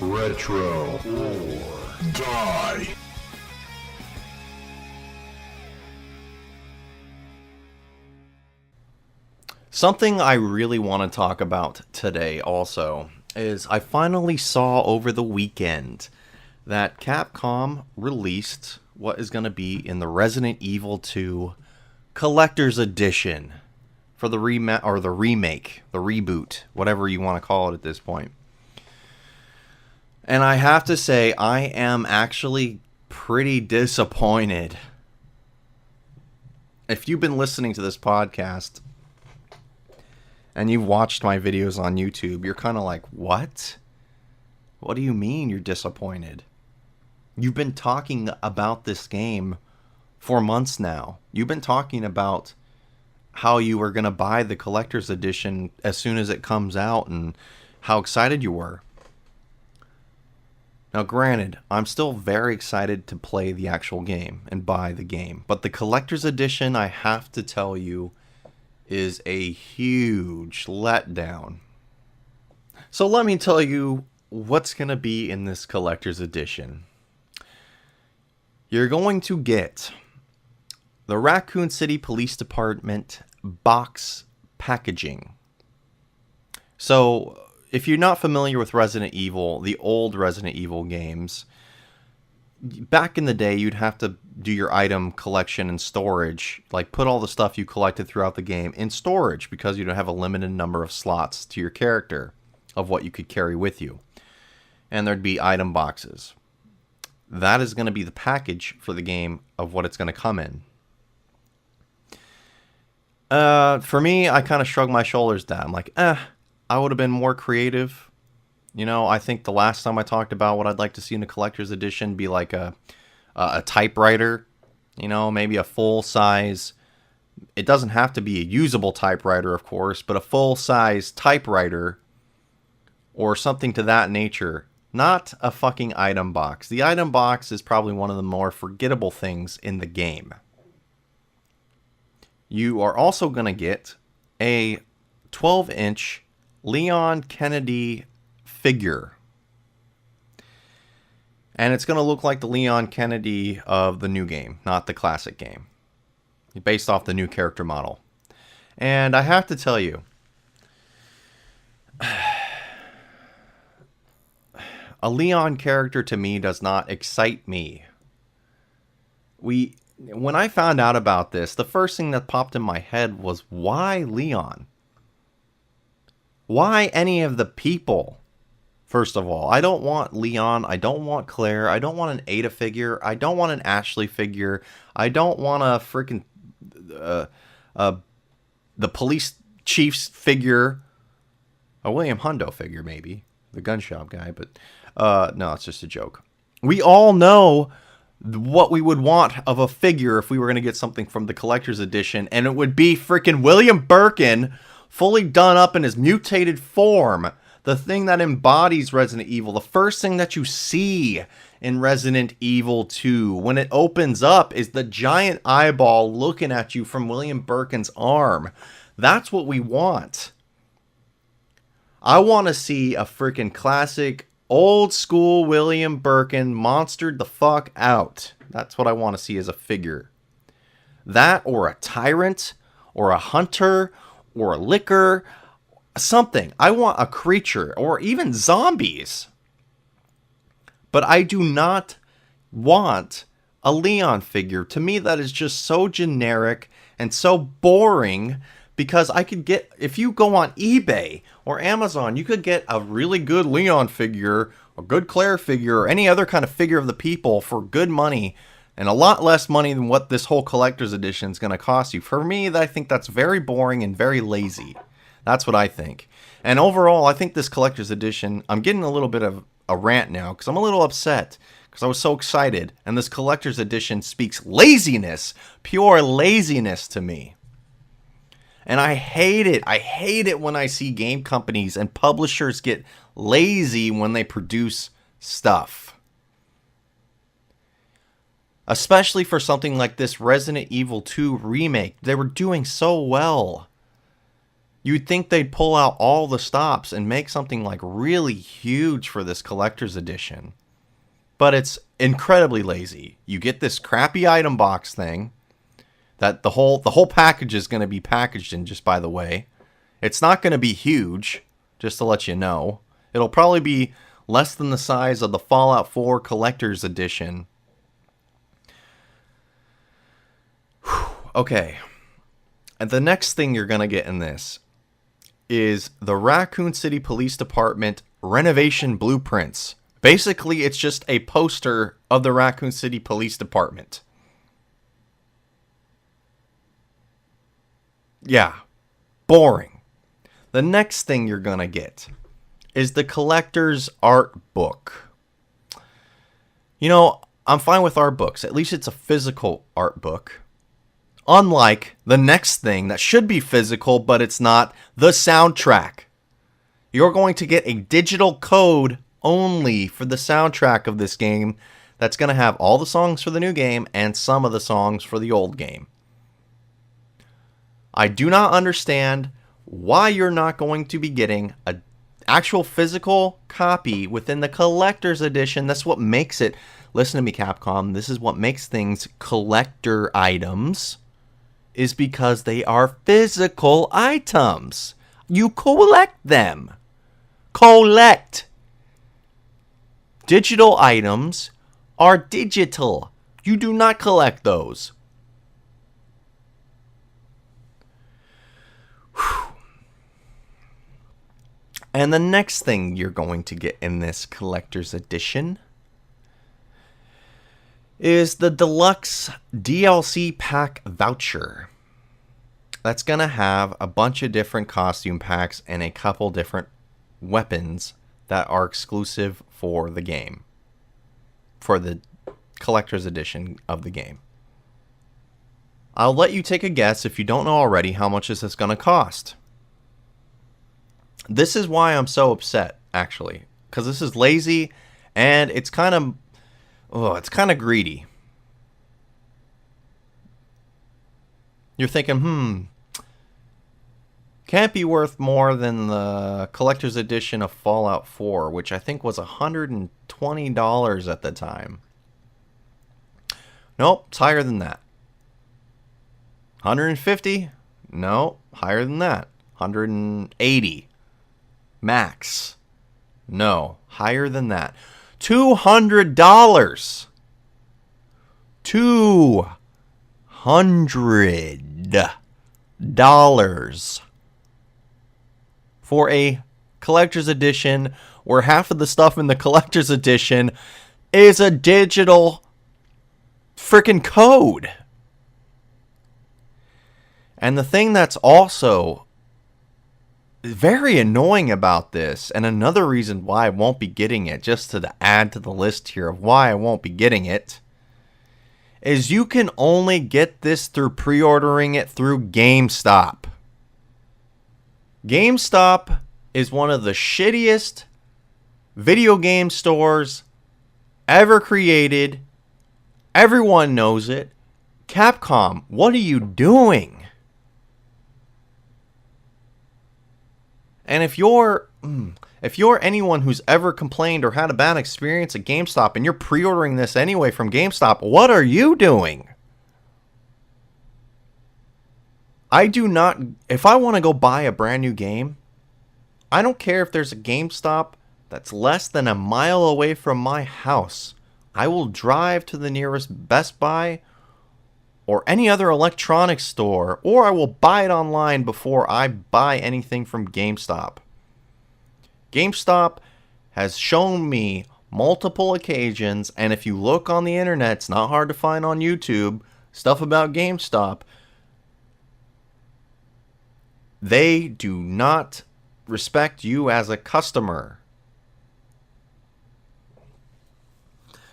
Retro or die. Something I really want to talk about today also is I finally saw over the weekend that Capcom released what is going to be in the Resident Evil 2 Collector's Edition for the remake, the reboot, whatever you want to call it at this point. And I have to say, I am actually pretty disappointed. If you've been listening to this podcast and you've watched my videos on YouTube, you're kind of like, what? What do you mean you're disappointed? You've been talking about this game for months now. You've been talking about how you were going to buy the Collector's Edition as soon as it comes out and how excited you were. Now, granted, I'm still very excited to play the actual game and buy the game. But the Collector's Edition, I have to tell you, is a huge letdown. So let me tell you what's going to be in this Collector's Edition. You're going to get the Raccoon City Police Department box packaging. So, if you're not familiar with Resident Evil, the old Resident Evil games, back in the day, you'd have to do your item collection and storage, like put all the stuff you collected throughout the game in storage because you don't have a limited number of slots to your character of what you could carry with you. And there'd be item boxes. That is going to be the package for the game of what it's going to come in. For me, I kind of shrugged my shoulders down. I'm like, I would have been more creative. You know, I think the last time I talked about what I'd like to see in the Collector's Edition be like a typewriter. You know, maybe a full-size... It doesn't have to be a usable typewriter, of course, but a full-size typewriter or something to that nature. Not a fucking item box. The item box is probably one of the more forgettable things in the game. You are also going to get a 12-inch Leon Kennedy figure. And it's going to look like the Leon Kennedy of the new game, not the classic game. Based off the new character model. And I have to tell you, a Leon character to me does not excite me. When I found out about this, the first thing that popped in my head was, why Leon? Why any of the people? First of all, I don't want Leon, I don't want Claire, I don't want an Ada figure, I don't want an Ashley figure, I don't want a freaking the police chief's figure, a William Hundo figure maybe, the gun shop guy, but no, it's just a joke. We all know what we would want of a figure if we were going to get something from the Collector's Edition, and it would be freaking William Birkin fully done up in his mutated form. The thing that embodies Resident Evil. The first thing that you see in Resident Evil 2 when it opens up is the giant eyeball looking at you from William Birkin's arm. That's what we want. I want to see a freaking classic old school William Birkin monstered the fuck out. That's what I want to see as a figure. That or a tyrant or a hunter or a licker. Something. I want a creature or even zombies. But I do not want a Leon figure. To me, that is just so generic and so boring because I could get, if you go on eBay or Amazon, you could get a really good Leon figure, a good Claire figure, or any other kind of figure of the people for good money and a lot less money than what this whole Collector's Edition is going to cost you. For me, I think that's very boring and very lazy. That's what I think. And overall, I think this Collector's Edition, I'm getting a little bit of a rant now because I'm a little upset because I was so excited. And this Collector's Edition speaks laziness, pure laziness to me. And I hate it. I hate it when I see game companies and publishers get lazy when they produce stuff. Especially for something like this Resident Evil 2 remake. They were doing so well. You'd think they'd pull out all the stops and make something like really huge for this collector's edition. But it's incredibly lazy. You get this crappy item box thing that the whole package is going to be packaged in, just by the way. It's not going to be huge, just to let you know. It'll probably be less than the size of the Fallout 4 Collector's Edition. Whew. Okay. And the next thing you're going to get in this is the Raccoon City Police Department renovation blueprints. Basically, it's just a poster of the Raccoon City Police Department. Yeah. Boring. The next thing you're going to get is the collector's art book. You know, I'm fine with art books. At least it's a physical art book. Unlike the next thing that should be physical, but it's not, the soundtrack. You're going to get a digital code only for the soundtrack of this game that's going to have all the songs for the new game and some of the songs for the old game. I do not understand why you're not going to be getting an actual physical copy within the collector's edition. That's what makes it, listen to me Capcom, this is what makes things collector items, is because they are physical items. You collect them. Collect. Digital items are digital. You do not collect those. Whew. And the next thing you're going to get in this collector's edition is the deluxe DLC pack voucher. That's going to have a bunch of different costume packs and a couple different weapons that are exclusive for the game. For the collector's edition of the game. I'll let you take a guess, if you don't know already, how much is this going to cost. This is why I'm so upset, actually. Because this is lazy and it's kind of... it's kind of greedy. You're thinking, can't be worth more than the collector's edition of Fallout 4, which I think was $120 at the time. Nope, it's higher than that. 150? No, higher than that. 180. Max. No, higher than that. $200. $200 for a collector's edition where half of the stuff in the collector's edition is a digital freaking code. And the thing that's also very annoying about this, and another reason why I won't be getting it, just to add to the list here of why I won't be getting it, is you can only get this through pre-ordering it through GameStop. GameStop is one of the shittiest video game stores ever created. Everyone knows it. Capcom, what are you doing? And if you're anyone who's ever complained or had a bad experience at GameStop and you're pre-ordering this anyway from GameStop, what are you doing? I do not... If I want to go buy a brand new game, I don't care if there's a GameStop that's less than a mile away from my house. I will drive to the nearest Best Buy or any other electronics store, or I will buy it online before I buy anything from GameStop. GameStop has shown me multiple occasions, and if you look on the internet, it's not hard to find on YouTube, stuff about GameStop. They do not respect you as a customer.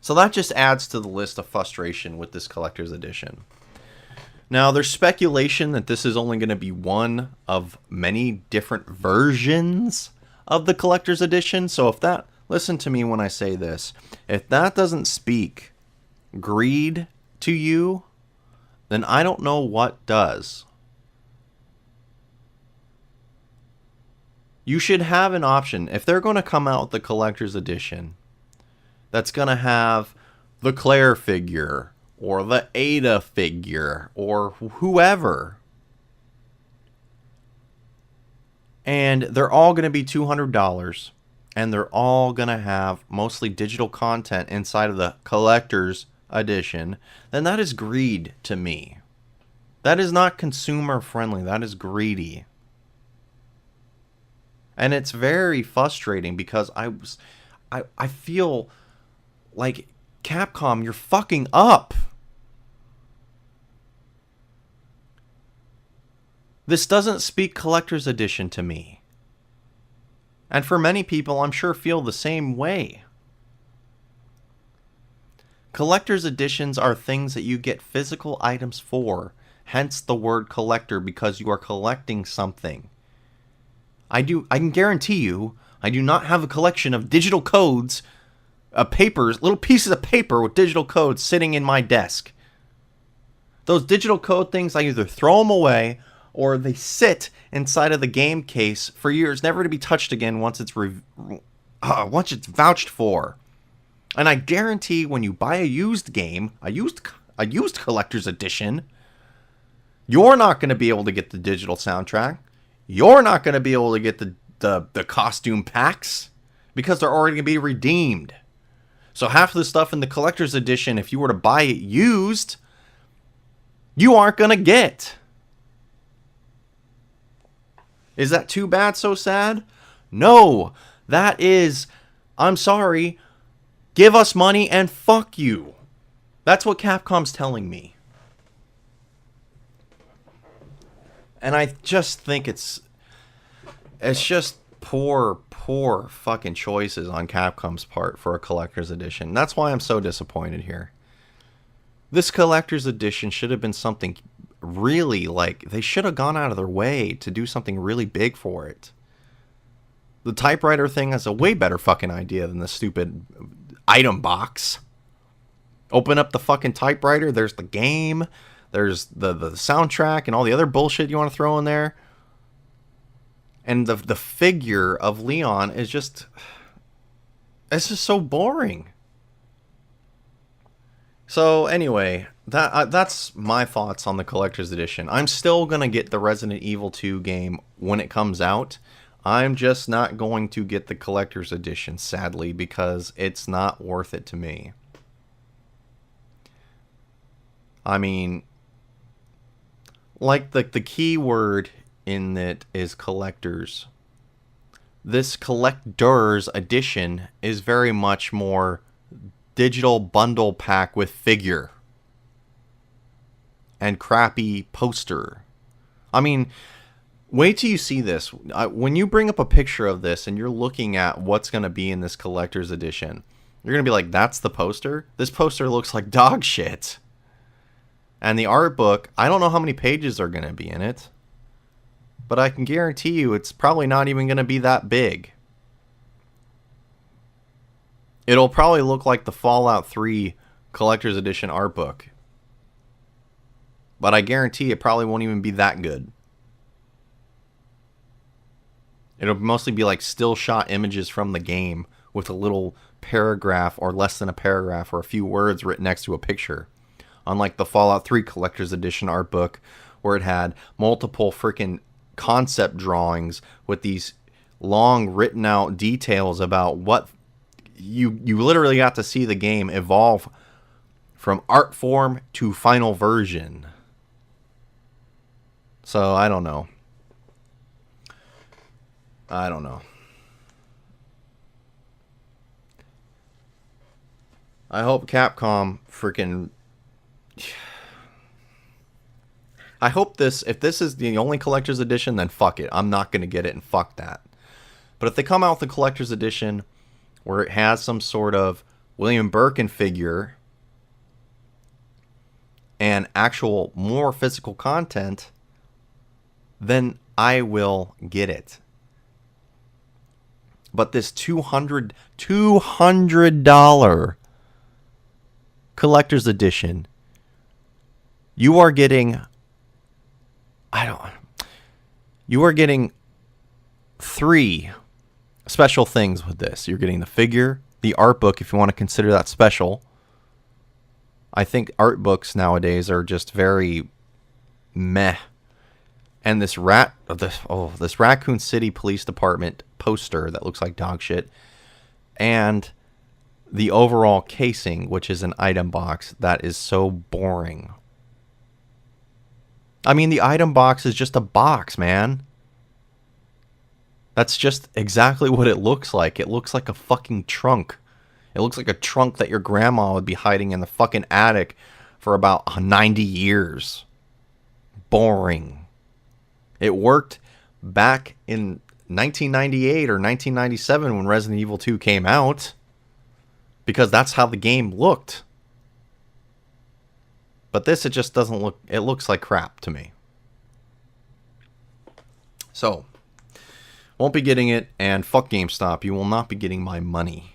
So that just adds to the list of frustration with this collector's edition. Now, there's speculation that this is only going to be one of many different versions of the collector's edition. So if that, listen to me when I say this, if that doesn't speak greed to you, then I don't know what does. You should have an option. If they're going to come out with the collector's edition that's going to have the Claire figure or the Ada figure or whoever, and they're all going to be $200, and they're all going to have mostly digital content inside of the collector's edition, then that is greed to me. That is not consumer friendly. That is greedy. And it's very frustrating because I feel like, Capcom, you're fucking up. This doesn't speak collector's edition to me. And for many people, I'm sure, feel the same way. Collector's editions are things that you get physical items for. Hence the word collector, because you are collecting something. I can guarantee you, I do not have a collection of digital codes, papers, little pieces of paper with digital codes sitting in my desk. Those digital code things, I either throw them away or they sit inside of the game case for years, never to be touched again once it's vouched for. And I guarantee when you buy a used game, a used collector's edition, you're not going to be able to get the digital soundtrack. You're not going to be able to get the costume packs because they're already going to be redeemed. So half of the stuff in the collector's edition, if you were to buy it used, you aren't going to get. Is that too bad, so sad? No, that is, I'm sorry, give us money and fuck you. That's what Capcom's telling me. And I just think it's just poor fucking choices on Capcom's part for a collector's edition. That's why I'm so disappointed here. This collector's edition should have been something really, like, they should have gone out of their way to do something really big for it. The typewriter thing is a way better fucking idea than the stupid item box. Open up the fucking typewriter, there's the game, there's the soundtrack and all the other bullshit you want to throw in there. And the figure of Leon is just, it's just so boring. So anyway, that's my thoughts on the collector's edition. I'm still going to get the Resident Evil 2 game when it comes out. I'm just not going to get the collector's edition, sadly, because it's not worth it to me. I mean, like the key word in it is collectors. This collector's edition is very much more digital bundle pack with figure and crappy poster. I mean, wait till you see this. When you bring up a picture of this and you're looking at what's going to be in this collector's edition, you're going to be like, that's the poster? This poster looks like dog shit. And the art book, I don't know how many pages are going to be in it, but I can guarantee you it's probably not even going to be that big. It'll probably look like the Fallout 3 Collector's Edition art book. But I guarantee it probably won't even be that good. It'll mostly be like still shot images from the game with a little paragraph or less than a paragraph or a few words written next to a picture. Unlike the Fallout 3 Collector's Edition art book, where it had multiple freaking concept drawings with these long written out details about what you literally got to see the game evolve from art form to final version. So I don't know. I hope Capcom freaking... I hope this, if this is the only collector's edition, then fuck it. I'm not going to get it, and fuck that. But if they come out with a collector's edition where it has some sort of William Birkin figure and actual more physical content, then I will get it. But this $200 collector's edition, you are getting three special things with this. You're getting the figure, the art book, if you want to consider that special. I think art books nowadays are just very meh. And this this Raccoon City Police Department poster that looks like dog shit. And the overall casing, which is an item box that is so boring. I mean, the item box is just a box, man. That's just exactly what it looks like. It looks like a fucking trunk. It looks like a trunk that your grandma would be hiding in the fucking attic for about 90 years. Boring. It worked back in 1998 or 1997 when Resident Evil 2 came out, because that's how the game looked. But this, it just doesn't look, it looks like crap to me. So, won't be getting it, and fuck GameStop, you will not be getting my money.